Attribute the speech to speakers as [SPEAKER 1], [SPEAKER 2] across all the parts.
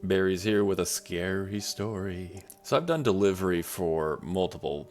[SPEAKER 1] Barry's here with a scary story. So I've done delivery for multiple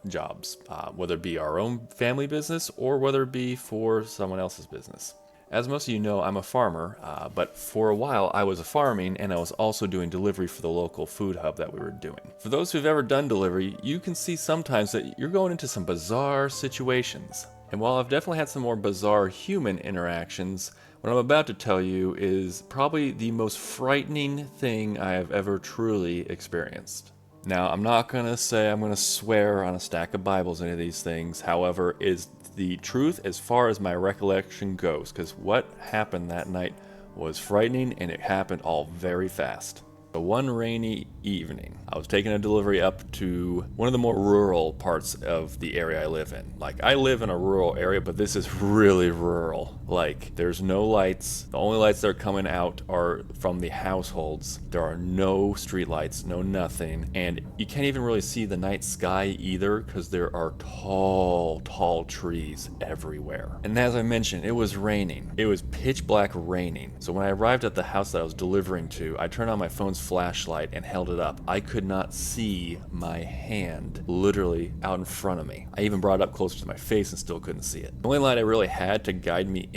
[SPEAKER 1] jobs, whether it be our own family business or whether it be for someone else's business. As most of you know, I'm a farmer, but for a while I was farming and I was also doing delivery for the local food hub that we were doing. For those who've ever done delivery, you can see sometimes that you're going into some bizarre situations. And while I've definitely had some more bizarre human interactions, what I'm about to tell you is probably the most frightening thing I have ever truly experienced. Now, I'm not going to say I'm going to swear on a stack of Bibles any of these things. However, is the truth as far as my recollection goes, because what happened that night was frightening and it happened all very fast. So one rainy evening, I was taking a delivery up to one of the more rural parts of the area I live in. Like, I live in a rural area, but this is really rural. Like, there's no lights. The only lights that are coming out are from the households. There are no street lights, no nothing. And you can't even really see the night sky either because there are tall trees everywhere. And as I mentioned, it was raining. It was pitch black raining. So when I arrived at the house that I was delivering to, I turned on my phone's flashlight and held it up. I could not see my hand literally out in front of me. I even brought it up closer to my face and still couldn't see it. The only light I really had to guide me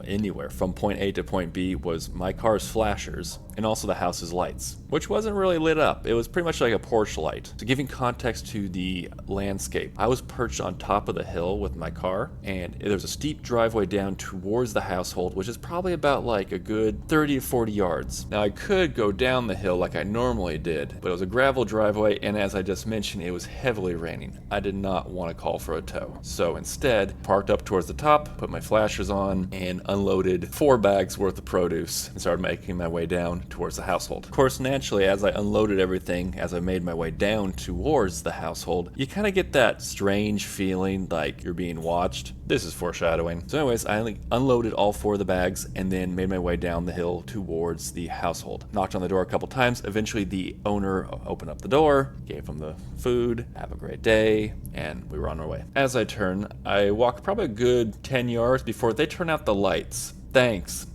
[SPEAKER 1] anywhere from point A to point B was my car's flashers and also the house's lights, which wasn't really lit up. It was pretty much like a porch light. To giving context to the landscape, I was perched on top of the hill with my car, and there's a steep driveway down towards the household, which is probably about like a good 30 to 40 yards. Now, I could go down the hill like I normally did, but it was a gravel driveway, and as I just mentioned, it was heavily raining. I did not want to call for a tow. So instead, parked up towards the top, put my flashers on, and unloaded 4 bags worth of produce and started making my way down towards the household. Of course, naturally, as I unloaded everything, as I made my way down towards the household, you kind of get that strange feeling like you're being watched. This is foreshadowing. So anyways, I unloaded all 4 of the bags and then made my way down the hill towards the household. Knocked on the door a couple times. Eventually, the owner opened up the door, gave them the food, have a great day, and we were on our way. As I turn, I walked probably a good 10 yards before they turn out the lights. Thanks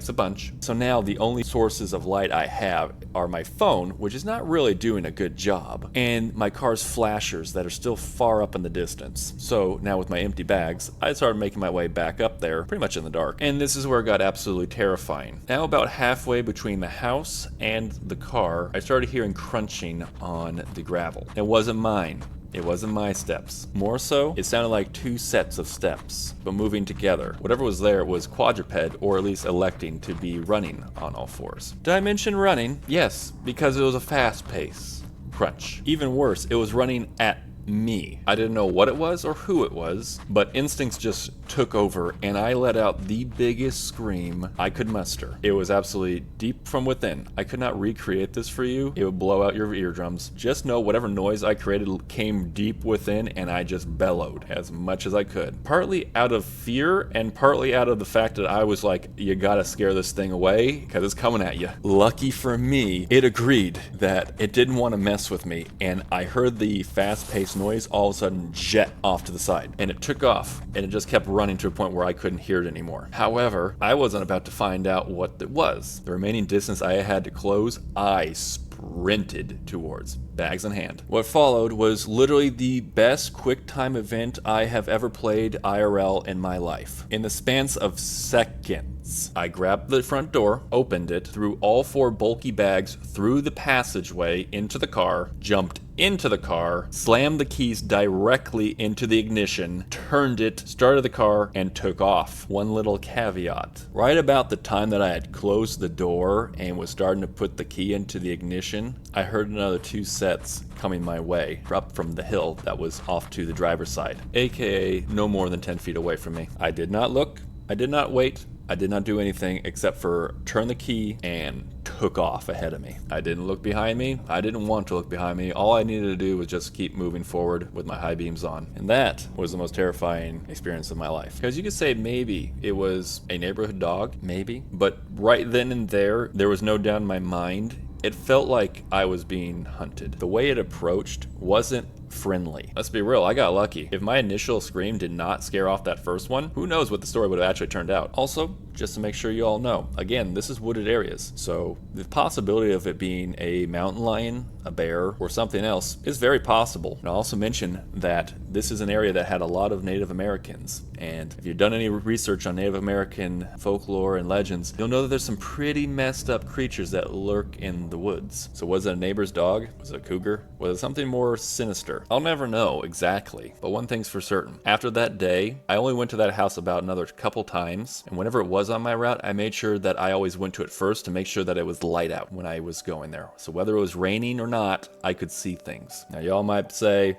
[SPEAKER 1] a bunch. So now the only sources of light I have are my phone, which is not really doing a good job, and my car's flashers that are still far up in the distance. So now with my empty bags, I started making my way back up there, pretty much in the dark. And this is where it got absolutely terrifying. Now about halfway between the house and the car, I started hearing crunching on the gravel. It wasn't mine. It wasn't my steps. More so, it sounded like 2 sets of steps, but moving together. Whatever was there was quadruped, or at least electing to be running on all 4s. Did I mention running? Yes, because it was a fast pace. Crunch. Even worse, it was running at me. I didn't know what it was or who it was, but instincts just took over and I let out the biggest scream I could muster. It was absolutely deep from within. I could not recreate this for you. It would blow out your eardrums. Just know whatever noise I created came deep within and I just bellowed as much as I could. Partly out of fear and partly out of the fact that I was like, you gotta scare this thing away because it's coming at you. Lucky for me, it agreed that it didn't want to mess with me, and I heard the fast-paced noise all of a sudden jet off to the side, and it took off and it just kept running to a point where I couldn't hear it anymore. However, I wasn't about to find out what it was. The remaining distance I had to close, I sprinted towards, bags in hand. What followed was literally the best quick time event I have ever played IRL in my life. In the spans of seconds, I grabbed the front door, opened it, threw all 4 bulky bags through the passageway into the car, jumped into the car, slammed the keys directly into the ignition, turned it, started the car, and took off. One little caveat. Right about the time that I had closed the door and was starting to put the key into the ignition, I heard another 2 sets coming my way up from the hill that was off to the driver's side, aka no more than 10 feet away from me. I did not look, I did not wait, I did not do anything except for turn the key and took off ahead of me. I didn't look behind me. I didn't want to look behind me. All I needed to do was just keep moving forward with my high beams on. And that was the most terrifying experience of my life. Because you could say maybe it was a neighborhood dog, maybe. But right then and there was no doubt in my mind. It felt like I was being hunted. The way it approached wasn't friendly. Let's be real, I got lucky. If my initial scream did not scare off that first one, who knows what the story would have actually turned out. Also, just to make sure you all know, again, this is wooded areas, so the possibility of it being a mountain lion, a bear, or something else is very possible. And I'll also mention that this is an area that had a lot of Native Americans, and if you've done any research on Native American folklore and legends, you'll know that there's some pretty messed up creatures that lurk in the woods. So was it a neighbor's dog? Was it a cougar? Was it something more sinister? I'll never know exactly, but one thing's for certain. After that day, I only went to that house about another couple times, and whenever it was on my route, I made sure that I always went to it first to make sure that it was light out when I was going there. So whether it was raining or not, I could see things. Now y'all might say,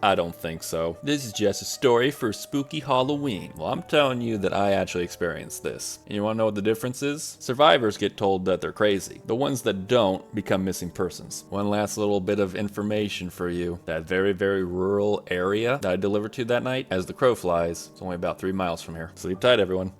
[SPEAKER 1] I don't think so. This is just a story for spooky Halloween. Well, I'm telling you that I actually experienced this. And you wanna know what the difference is? Survivors get told that they're crazy. The ones that don't become missing persons. One last little bit of information for you. That very, very rural area that I delivered to that night, as the crow flies, it's only about 3 miles from here. Sleep tight, everyone.